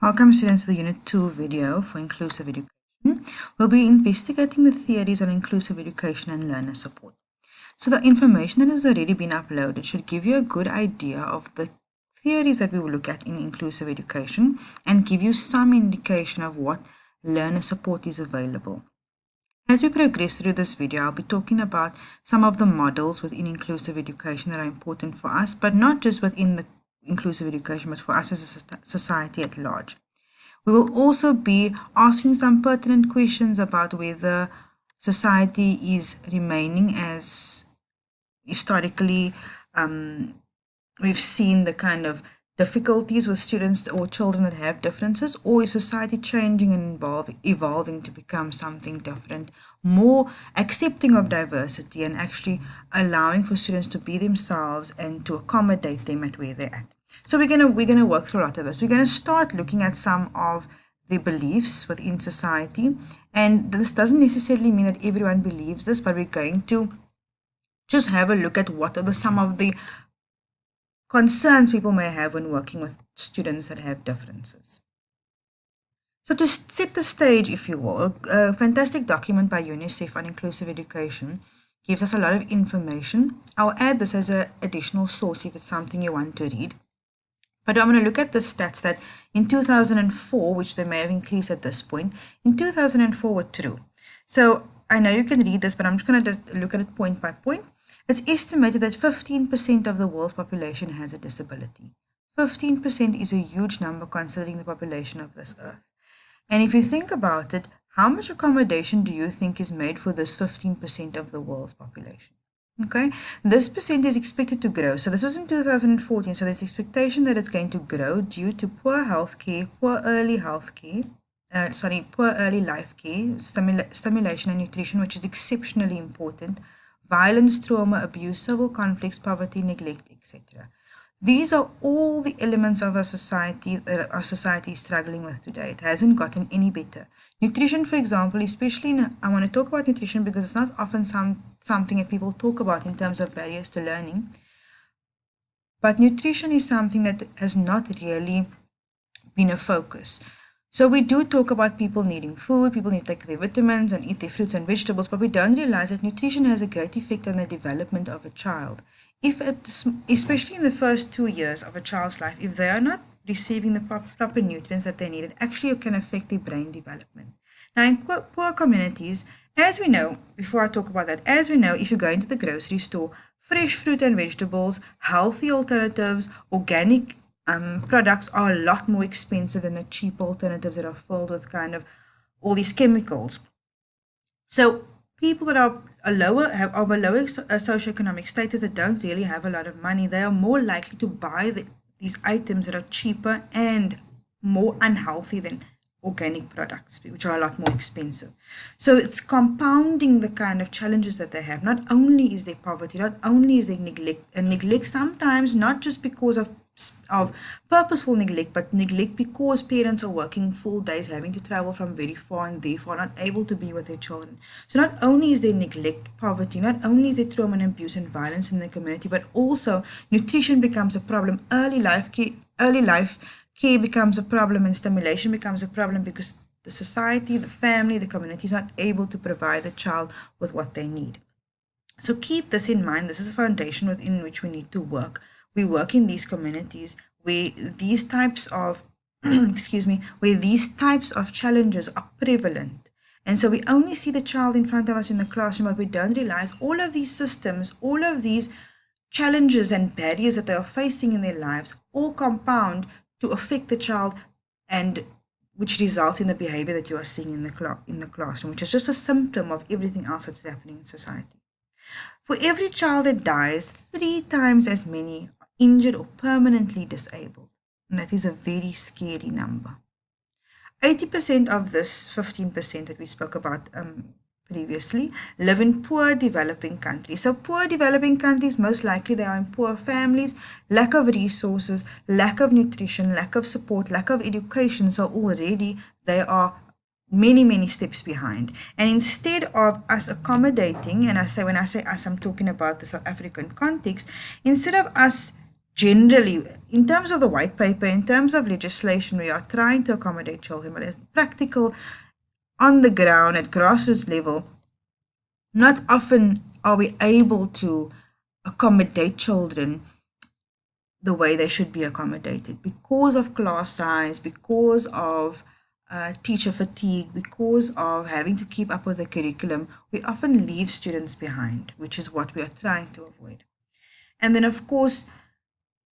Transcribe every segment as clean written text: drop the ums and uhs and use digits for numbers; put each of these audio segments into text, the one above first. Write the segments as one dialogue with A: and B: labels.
A: Welcome students to the Unit 2 video for Inclusive Education. We'll be investigating the theories on inclusive education and learner support. So the information that has already been uploaded should give you a good idea of the theories that we will look at in inclusive education and give you some indication of what learner support is available. As we progress through this video, I'll be talking about some of the models within inclusive education that are important for us, but not just within the inclusive education, but for us as a society at large. We will also be asking some pertinent questions about whether society is remaining as historically we've seen the kind of difficulties with students or children that have differences, or is society changing and evolving to become something different, more accepting of diversity and actually allowing for students to be themselves and to accommodate them at where they're at. So we're gonna work through a lot of this. We're gonna start looking at some of the beliefs within society, and this doesn't necessarily mean that everyone believes this, but we're going to just have a look at what are some of the concerns people may have when working with students that have differences. So to set the stage, if you will, a fantastic document by UNICEF on inclusive education gives us a lot of information. I'll add this as an additional source if it's something you want to read. But I'm going to look at the stats that in 2004, which they may have increased at this point, in 2004 were true. So I know you can read this, but I'm just going to look at it point by point. It's estimated that 15% of the world's population has a disability. 15% is a huge number considering the population of this earth. And if you think about it, how much accommodation do you think is made for this 15% of the world's population? Okay, this percent is expected to grow. So this was in 2014. So there's expectation that it's going to grow due to poor healthcare, poor early life care, stimulation and nutrition, which is exceptionally important, violence, trauma, abuse, civil conflicts, poverty, neglect, etc. These are all the elements of our society that our society is struggling with today. It hasn't gotten any better. Nutrition, for example, especially I want to talk about nutrition because it's not often something that people talk about in terms of barriers to learning. But nutrition is something that has not really been a focus. So we do talk about people needing food, people need to take their vitamins and eat their fruits and vegetables, but we don't realize that nutrition has a great effect on the development of a child. Especially in the first 2 years of a child's life, if they are not receiving the proper nutrients that they need, it actually can affect their brain development. Now, in poor communities, as we know, before I talk about that, as we know, if you go into the grocery store, fresh fruit and vegetables, healthy alternatives, organic products are a lot more expensive than the cheap alternatives that are filled with kind of all these chemicals. So people that are of a lower socioeconomic status that don't really have a lot of money, they are more likely to buy these items that are cheaper and more unhealthy than organic products, which are a lot more expensive. So it's compounding the kind of challenges that they have. Not only is there poverty, not only is there neglect, and neglect sometimes not just because of purposeful neglect, but neglect because parents are working full days, having to travel from very far and therefore not able to be with their children. So not only is there neglect, poverty, not only is there trauma and abuse and violence in the community, but also nutrition becomes a problem. Early life care becomes a problem, and stimulation becomes a problem because the society, the family, the community is not able to provide the child with what they need. So keep this in mind. This is a foundation within which we need to work. We work in these communities where these types of where these types of challenges are prevalent. And so we only see the child in front of us in the classroom, but we don't realize all of these systems, all of these challenges and barriers that they are facing in their lives all compound to affect the child, and which results in the behavior that you are seeing in the classroom, which is just a symptom of everything else that's happening in society. For every child that dies, 3 times as many are injured or permanently disabled. And that is a very scary number. 80% of this 15% that we spoke about previously live in poor developing countries. So poor developing countries, most likely they are in poor families, lack of resources, lack of nutrition, lack of support, lack of education. So already they are many steps behind. And instead of us accommodating, and when I say us, I'm talking about the South African context, instead of us generally, in terms of the white paper, in terms of legislation, we are trying to accommodate children, but as practical on the ground at grassroots level, not often are we able to accommodate children the way they should be accommodated because of class size, because of teacher fatigue, because of having to keep up with the curriculum. We often leave students behind, which is what we are trying to avoid. And then, of course,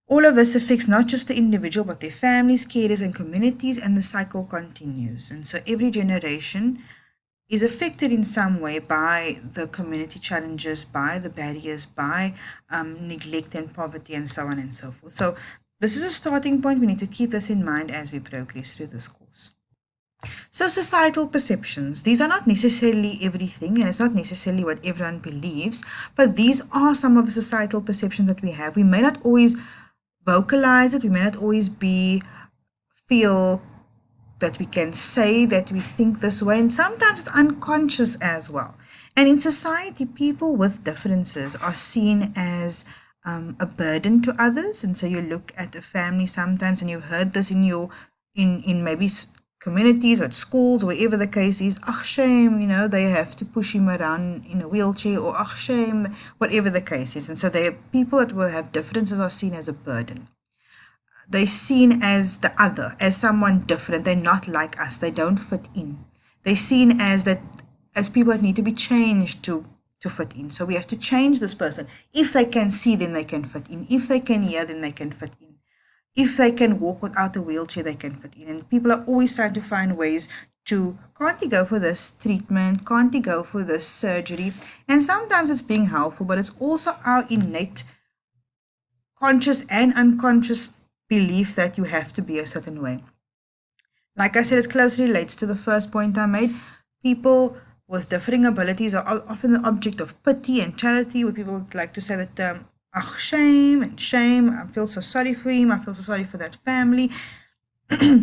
A: all of this affects not just the individual, but their families, carers, and communities, and the cycle continues. And so every generation is affected in some way by the community challenges, by the barriers, by neglect and poverty, and so on and so forth. So this is a starting point. We need to keep this in mind as we progress through this course. So societal perceptions, these are not necessarily everything, and it's not necessarily what everyone believes, but these are some of the societal perceptions that we have. We may not always vocalize it, we may not always feel that we can say that we think this way, and sometimes it's unconscious as well. And in society, people with differences are seen as a burden to others. And so you look at a family sometimes, and you've heard this in maybe communities or at schools, wherever the case is, ach shame, they have to push him around in a wheelchair, or ach shame, whatever the case is. And so people that will have differences are seen as a burden. They're seen as the other, as someone different. They're not like us. They don't fit in. They're seen as people that need to be changed to fit in. So we have to change this person. If they can see, then they can fit in. If they can hear, then they can fit in. If they can walk without a wheelchair, they can fit in. And people are always trying to find ways to, can't you go for this treatment? Can't you go for this surgery? And sometimes it's being helpful, but it's also our innate conscious and unconscious belief that you have to be a certain way. Like I said, it closely relates to the first point I made. People with differing abilities are often the object of pity and charity, where people like to say the term, ach, shame, I feel so sorry for him, I feel so sorry for that family,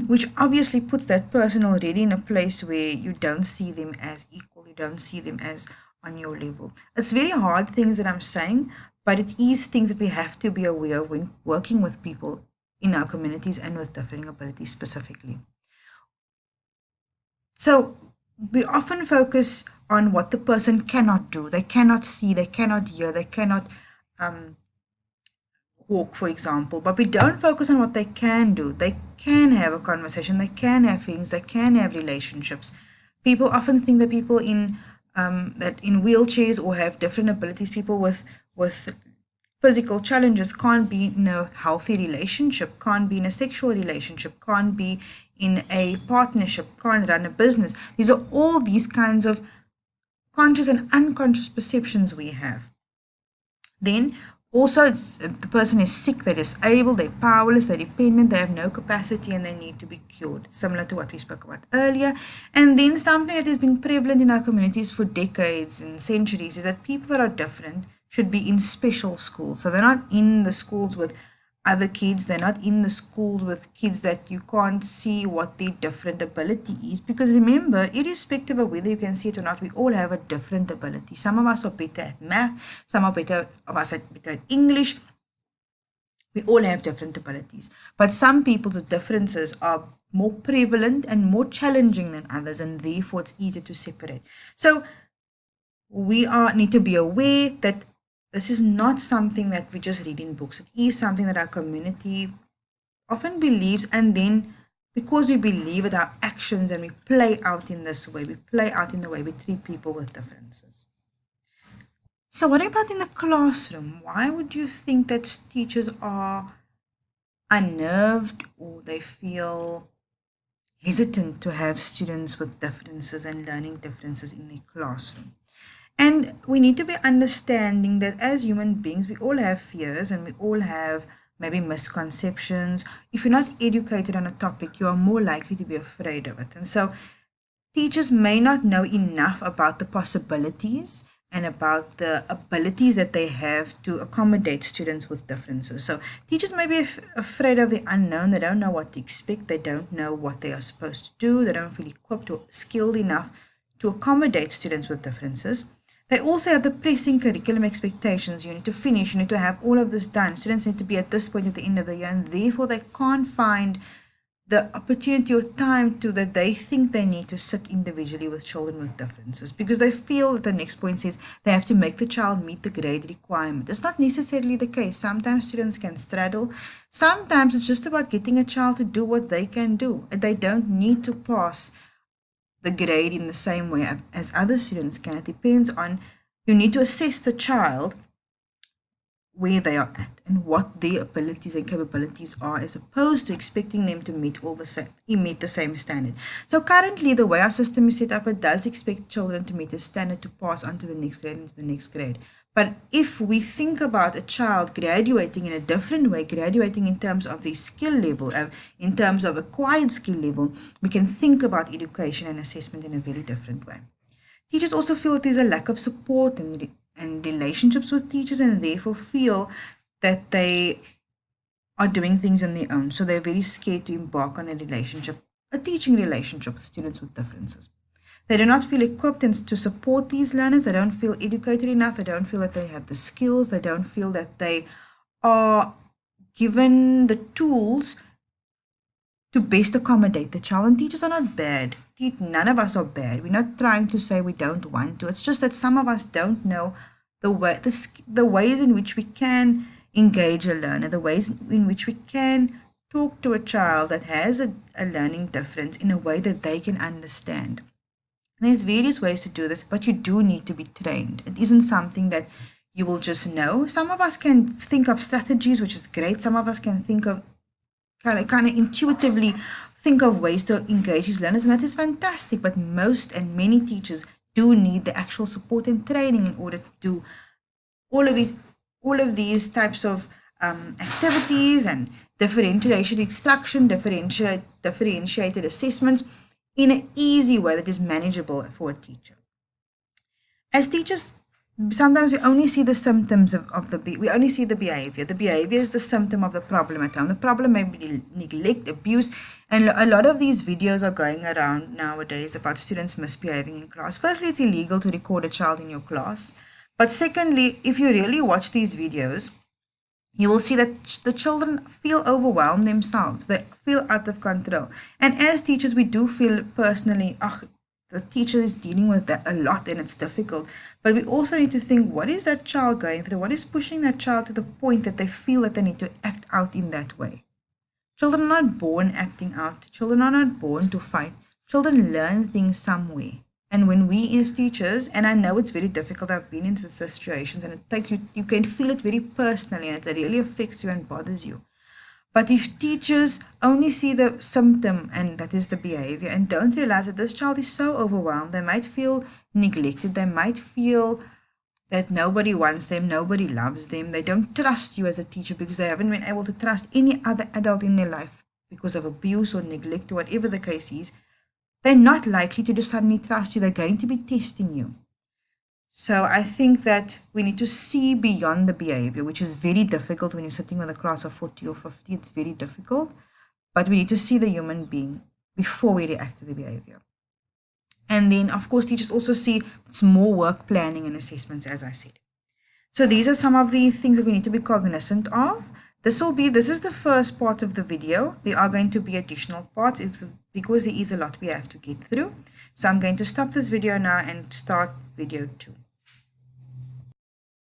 A: which obviously puts that person already in a place where you don't see them as equal, you don't see them as on your level. It's very hard things that I'm saying, but it is things that we have to be aware of when working with people in our communities and with differing abilities specifically. So we often focus on what the person cannot do. They cannot see, they cannot hear, they cannot walk, for example, but we don't focus on what they can do. They can have a conversation, they can have feelings, they can have relationships. People often think that people in wheelchairs or have different abilities, people with physical challenges can't be in a healthy relationship, can't be in a sexual relationship, can't be in a partnership, can't run a business. These are all these kinds of conscious and unconscious perceptions we have. Then also the person is sick, they're disabled, they're powerless, they're dependent, they have no capacity, and they need to be cured, similar to what we spoke about earlier. And then something that has been prevalent in our communities for decades and centuries is that people that are different should be in special schools. So they're not in the schools with other kids, they're not in the schools with kids that you can't see what their different ability is. Because remember, irrespective of whether you can see it or not, we all have a different ability. Some of us are better at math, some are better at English. We all have different abilities. But some people's differences are more prevalent and more challenging than others, and therefore it's easier to separate. So we need to be aware that this is not something that we just read in books. It is something that our community often believes, and then because we believe it, our actions and we play out in this way. We play out in the way we treat people with differences. So what about in the classroom? Why would you think that teachers are unnerved or they feel hesitant to have students with differences and learning differences in their classroom? And we need to be understanding that as human beings, we all have fears and we all have maybe misconceptions. If you're not educated on a topic, you are more likely to be afraid of it. And so teachers may not know enough about the possibilities and about the abilities that they have to accommodate students with differences. So teachers may be afraid of the unknown. They don't know what to expect. They don't know what they are supposed to do. They don't feel equipped or skilled enough to accommodate students with differences. They also have the pressing curriculum expectations. You need to finish, you need to have all of this done. Students need to be at this point at the end of the year, and therefore they can't find the opportunity or time to that they think they need to sit individually with children with differences, because they feel that the next point says they have to make the child meet the grade requirement. It's not necessarily the case. Sometimes students can straddle. Sometimes it's just about getting a child to do what they can do. They don't need to pass the grade in the same way as other students can. It depends on, you need to assess the child where they are at and what their abilities and capabilities are, as opposed to expecting them to meet the same standard. So currently, the way our system is set up, it does expect children to meet a standard to pass on to the next grade and to the next grade. But if we think about a child graduating in a different way, graduating in terms of their skill level, in terms of acquired skill level, we can think about education and assessment in a very different way. Teachers also feel that there's a lack of support and relationships with teachers, and therefore feel that they are doing things on their own. So they're very scared to embark on a teaching relationship with students with differences. They do not feel equipped to support these learners. They don't feel educated enough. They don't feel that they have the skills. They don't feel that they are given the tools to best accommodate the child. And teachers are not bad. None of us are bad. We're not trying to say we don't want to. It's just that some of us don't know the ways in which we can engage a learner, the ways in which we can talk to a child that has a learning difference in a way that they can understand. And there's various ways to do this, but you do need to be trained. It isn't something that you will just know. Some of us can think of strategies, which is great. Some of us can think of kind of intuitively think of ways to engage his learners, and that is fantastic. But most and many teachers do need the actual support and training in order to do all of these types of activities and differentiated instruction, differentiated assessments in an easy way that is manageable for a teacher. As teachers, sometimes we only see the symptoms we only see the behavior. The behavior is the symptom of the problem at home. The problem may be neglect, abuse, and a lot of these videos are going around nowadays about students misbehaving in class. Firstly, it's illegal to record a child in your class. But secondly, if you really watch these videos, you will see that the children feel overwhelmed themselves. They feel out of control. And as teachers, we do feel personally, the teacher is dealing with that a lot and it's difficult. But we also need to think, what is that child going through? What is pushing that child to the point that they feel that they need to act out in that way? Children are not born acting out. Children are not born to fight. Children learn things somewhere. And when we as teachers, and I know it's very difficult, I've been in such situations, and you can feel it very personally, and it really affects you and bothers you. But if teachers only see the symptom, and that is the behavior, and don't realize that this child is so overwhelmed, they might feel neglected, they might feel that nobody wants them, nobody loves them, they don't trust you as a teacher because they haven't been able to trust any other adult in their life because of abuse or neglect or whatever the case is, they're not likely to just suddenly trust you. They're going to be testing you. So I think that we need to see beyond the behavior, which is very difficult when you're sitting with a class of 40 or 50. It's very difficult. But we need to see the human being before we react to the behavior. And then, of course, teachers also see it's more work planning and assessments, as I said. So these are some of the things that we need to be cognizant of. This is the first part of the video. There are going to be additional parts because there is a lot we have to get through. So I'm going to stop this video now and start video 2.